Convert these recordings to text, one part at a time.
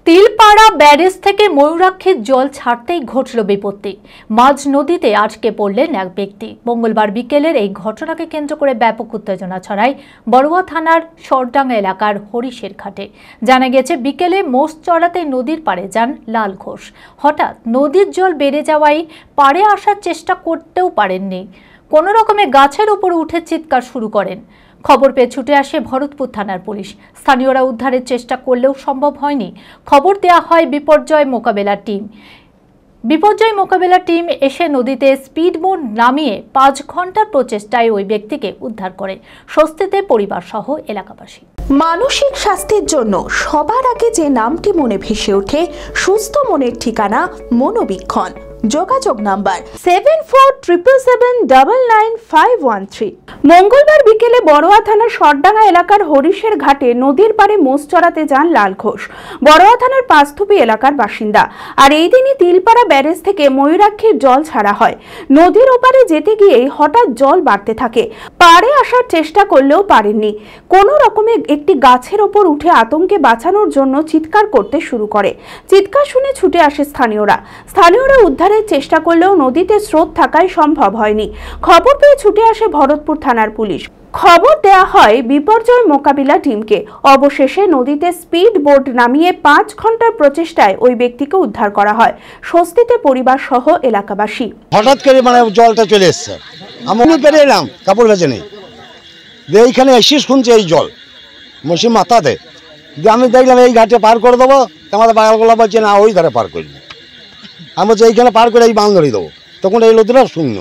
Tilpara barrage থেকে ময়ূরাক্ষীর জল ছাড়তেই ঘটল বিপত্তি। মাঝ নদীতে আটকে পড়লেন এক ব্যক্তি। মঙ্গলবার বিকেলের এই ঘটনাকে কেন্দ্র করে ব্যাপক উত্তেজনা ছড়ায় বড়ুয়া থানার সরডাঙ্গা এলাকার হরিশের ঘাটে। জানা গেছে, বিকেলে মোষ চড়াতে নদীর পাড়ে যান লাল ঘোষ। হঠাৎ নদীর জল বেড়ে যাওয়ায় পাড়ে আসার চেষ্টা করতেও পারেননি। কোনো রকমে গাছের উপর উঠে চিৎকার শুরু করেন। খবর পেয়ে ছুটে আসে ভরতপুর থানার পুলিশ। স্থানীয়রা উদ্ধারের চেষ্টা করলেও সম্ভব হয়নি। খবর দেওয়া হয় বিপর্যয় মোকাবেলা টিম এসে নদীতে স্পিডবোট নামিয়ে 5 ঘন্টার প্রচেষ্টায় ওই ব্যক্তিকে উদ্ধার করে। স্বস্তিতে পরিবার সহ এলাকাবাসী। মানসিক স্বাস্থ্যের জন্য সবার আগে যে নামটি মনে ভেসে ওঠে, সুস্থ মনের ঠিকানা মনোবীক্ষণ। যোগাযোগ নাম্বার 7477799513। মঙ্গলবার বিকেলে বড়ুয়া থানার সরডাঙ্গা এলাকার হরিশের ঘাটে নদীর পাড়ে মোষ চড়াতে যান লাল ঘোষ। বড়ুয়া থানার পাঁচথুপি এলাকার বাসিন্দা। আর এই দিনই তিলপাড়া ব্যারেজ থেকে ময়ূরাক্ষীর জল ছাড়া হয়। নদীর ওপারে যেতে গিয়েই হঠাৎ জল বাড়তে থাকে। পাড়ে আসার চেষ্টা করলেও পারেননি। কোনো রকমে একটি গাছের ওপর উঠে আতঙ্কে বাঁচানোর জন্য চিৎকার করতে শুরু করে। চিৎকার শুনে ছুটে আসে স্থানীয়রা উদ্ধারের চেষ্টা করলেও নদীতে স্রোত থাকায় সম্ভব হয়নি। খবর পেয়ে ছুটে আসে ভরতপুর থানার পুলিশ। খবর দেয়া হয় বিপর্যয় মোকাবিলা টিমকে। অবশেষে নদীতে স্পিড বোট নামিয়ে 5 ঘন্টার প্রচেষ্টায় ওই ব্যক্তিকে উদ্ধার করা হয়। স্বস্তিতে পরিবার সহ এলাকাবাসী। হঠাৎ করে জলটা চলে এসছে, আমি পেরে এলাম কাপড় ভেজে নেই, এইখানে এসে শুনছি এই জল মসি মাথাতে। আমি দেখলাম এই ঘাটে পার করে দেবো, আমাদের বাগালগুলো বলছে না ওই ধারে পার করবো। আমি বলছি এইখানে পার করে এই বাঁধ ধরিয়ে দেবো। তখন এই লোকটা শূন্য।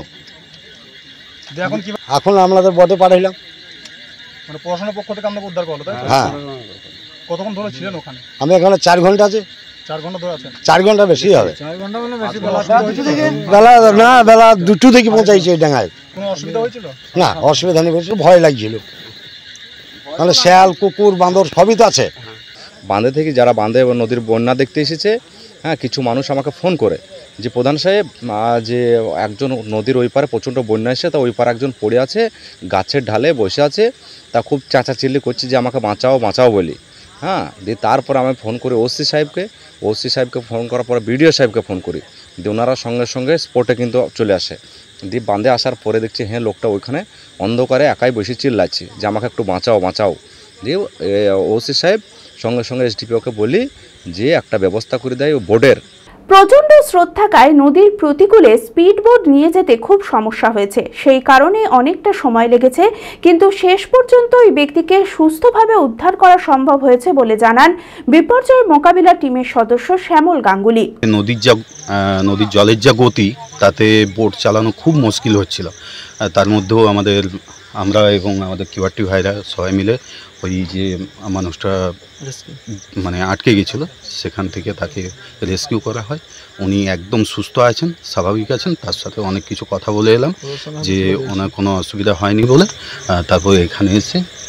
এখন আমাদের বটে পাঠাইলাম। মানে প্রশাসনের পক্ষ থেকে আপনাকে উদ্ধার করলো, তাই? হ্যাঁ। কতক্ষণ ধরে ছিলেন ওখানে? আমি এখানে 4 ঘন্টা আছে। 4 ঘন্টা ধরে আছেন? 4 ঘন্টা বেশি হবে। 4 ঘন্টা মানে বেশি। বেলা 2 থেকে পৌঁছাইছে এই ডাঙায়। কোনো অসুবিধা হয়েছিল না? অসুবিধা নেই, ভয় লাগছিল। তাহলে শিয়াল কুকুর বাঁদর সবই তো আছে। বাঁধে থেকে যারা বাঁধে নদীর বন্যা দেখতে এসেছে, হ্যাঁ, কিছু মানুষ আমাকে ফোন করে যে প্রধান সাহেব, যে একজন নদীর ওই পারে প্রচণ্ড বন্যা এসে, তা ওই পারে একজন পড়ে আছে, গাছের ঢালে বসে আছে, তা খুব চেঁচাচিল্লি করছে যে আমাকে বাঁচাও বলি। হ্যাঁ, দিয়ে তারপর আমি ফোন করি ওসি সাহেবকে ফোন করার পরে বিডিও সাহেবকে ফোন করি। দিয়ে ওনারা সঙ্গে সঙ্গে স্পটে কিন্তু চলে আসে। দিয়ে বাঁধে আসার পরে দেখছি হ্যাঁ লোকটা ওইখানে অন্ধকারে একাই বসে চিল্লাচ্ছে যে আমাকে একটু বাঁচাও। দিয়ে ওসি সাহেব সঙ্গে সঙ্গে এসডিপিওকে বলি যে একটা ব্যবস্থা করে দেয় বোর্ডের। প্রচণ্ড স্রোত থাকায় নদীর প্রতিকূলে স্পিডবোট নিয়ে যেতে খুব সমস্যা হয়েছে। সেই কারণে অনেকটা সময় লেগেছে, কিন্তু শেষ পর্যন্ত ওই ব্যক্তিকে সুস্থভাবে উদ্ধার করা সম্ভব হয়েছে বলে জানান বিপর্যয় মোকাবিলা টিমের সদস্য শ্যামল গাঙ্গুলি। নদীর জলের যা গতি, তাতে বোট চালানো খুব মুশকিল হচ্ছিল। তার মধ্যেও আমরা এবং আমাদের কিউআরটি ভাইরা সবাই মিলে ওই যে মানুষটা মানে আটকে গেছিল, সেখান থেকে তাকে রেস্কিউ করা হয়। উনি একদম সুস্থ আছেন, স্বাভাবিক আছেন। তার সাথে অনেক কিছু কথা বলে এলাম যে ওনার কোনো অসুবিধা হয়নি বলে। তারপর এখানে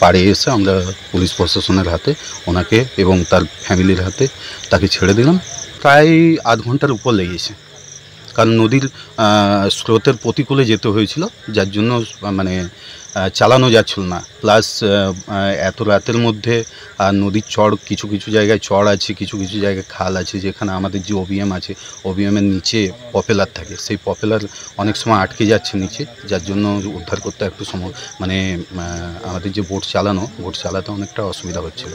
পাড়ে এসে আমরা পুলিশ প্রশাসনের হাতে ওনাকে এবং তার ফ্যামিলির হাতে তাকে ছেড়ে দিলাম। প্রায় 8 ঘন্টার উপর লেগেছে, কারণ নদীর স্রোতের প্রতিকূলে যেতে হয়েছিল, যার জন্য চালানো যাচ্ছিল না। প্লাস এত রাতের মধ্যে নদীর চড়, কিছু জায়গায় চড় আছে, কিছু জায়গায় খাল আছে, যেখানে আমাদের যে ওবিএম আছে, ওবিএমের নিচে পপুলার থাকে, সেই পপুলার অনেক সময় আটকে যাচ্ছে নিচে, যার জন্য উদ্ধার করতে একটু সময় আমাদের যে বোট চালাতে অনেকটা অসুবিধা হচ্ছিল।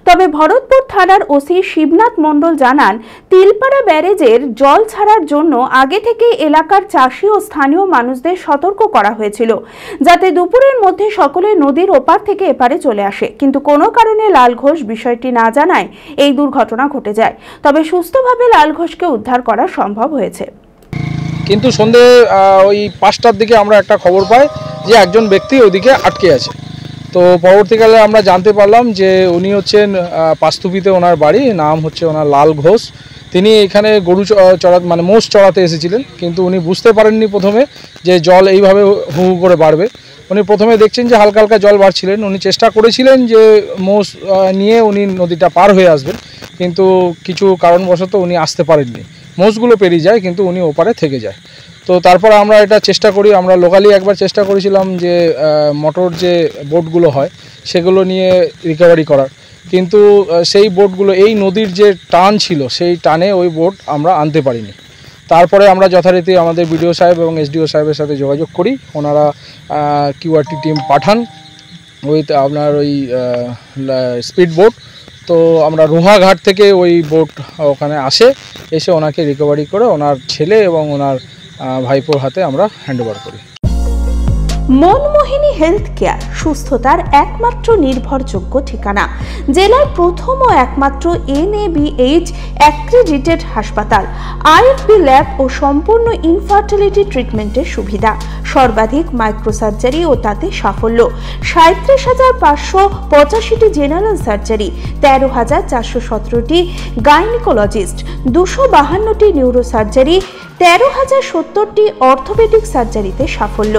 তবে ভরতপুর থানার ওসি শিবনাথ মণ্ডল জানান, তিলপাড়া ব্যারেজের জল ছাড়ার জন্য আগে থেকে এলাকার চাষি ও স্থানীয় মানুষদের সতর্ক করা হয়েছিল, যাতে দুপুরের মধ্যে সকলে নদীর ওপার থেকে এপারে চলে আসে। কিন্তু কোনো কারণে লাল ঘোষ বিষয়টি না জানায় এই দুর্ঘটনা ঘটে যায়। তবে সুস্থভাবে লাল ঘোষকে উদ্ধার করা সম্ভব হয়েছে। কিন্তু সন্ধে ওই 5টার দিকে আমরা একটা খবর পাই যে একজন ব্যক্তি ওইদিকে আটকে আছে। তো পরবর্তীকালে আমরা জানতে পারলাম যে উনি হচ্ছেন পাঁচথুপিতে, ওনার বাড়ি, নাম হচ্ছে ওনার লাল ঘোষ। তিনি এখানে গরু মোষ চড়াতে এসেছিলেন, কিন্তু উনি বুঝতে পারেননি প্রথমে যে জল এইভাবে হু করে বাড়বে। উনি প্রথমে দেখছেন যে হালকা হালকা জল বাড়ছিলেন। উনি চেষ্টা করেছিলেন যে মোষ নিয়ে উনি নদীটা পার হয়ে আসবেন, কিন্তু কিছু কারণবশত উনি আসতে পারেননি। মোষগুলো পেরিয়ে যায়, কিন্তু উনি ওপারে থেকে যায়। তো তারপরে আমরা এটা চেষ্টা করি, আমরা লোকালি একবার চেষ্টা করেছিলাম যে মোটর যে বোটগুলো হয় সেগুলো নিয়ে রিকভারি করার, কিন্তু সেই বোটগুলো এই নদীর যে টান ছিল সেই টানে ওই বোট আমরা আনতে পারিনি। তারপরে আমরা যথারীতি আমাদের বিডিও সাহেব এবং এসডিও সাহেবের সাথে যোগাযোগ করি, ওনারা কিউআরটি টিম পাঠান আপনার ওই স্পিড বোট। তো আমরা রোহাঘাট থেকে ওই বোট ওখানে এসে ওনাকে রিকভারি করে ওনার ছেলে এবং ওনার ভাইপোর হাতে আমরা হ্যান্ডওভার করি। মনমোহিনী হেলথ কেয়ার সুস্থতার একমাত্র নির্ভরযোগ্য ঠিকানা, জেলার প্রথম ও একমাত্র NABH অ্যাক্রেডিটেড হাসপাতাল, IFB ল্যাব ও সম্পূর্ণ ইনফার্টিলিটি ট্রিটমেন্টের সুবিধা, সর্বাধিক মাইক্রোসার্জারি ও তাতে সাফল্য, 37,585টি জেনারেল সার্জারি, 13,417টি গাইনিকোলজিস্ট, 252টি নিউরোসার্জারি, 13,070টি অর্থোপেডিক সার্জারিতে সাফল্য,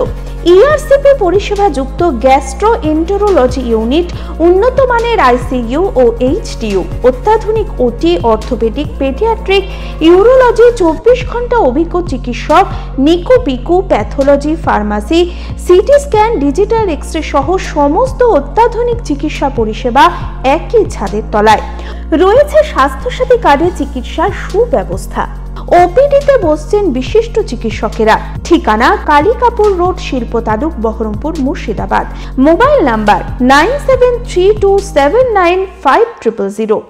ERCP পরিষেবা যুক্ত গ্যাস্ট্রোএন্টেরোলজি ইউনিট, উন্নত মানের ICU ও HDU, অত্যাধুনিক OT, অর্থোপেডিক, পেডিয়াট্রিক, ইউরোলজি, 24 ঘন্টা অভিজ্ঞ চিকিৎসক, NICU PICU, pathology, pharmacy, CT scan, digital x ray সহ সমস্ত অত্যাধুনিক চিকিৎসা পরিষেবা একই ছাদের তলায়। রয়েছে স্বাস্থ্যসাথী কার্ডে চিকিৎসার সুব্যবস্থা। ওপিডিতে বসছেন বিশিষ্ট চিকিৎসকেরা। ঠিকানা কালিকাপুর রোড, শিল্প তালুক, বহরমপুর, মুর্শিদাবাদ। Mobile number 9732795000।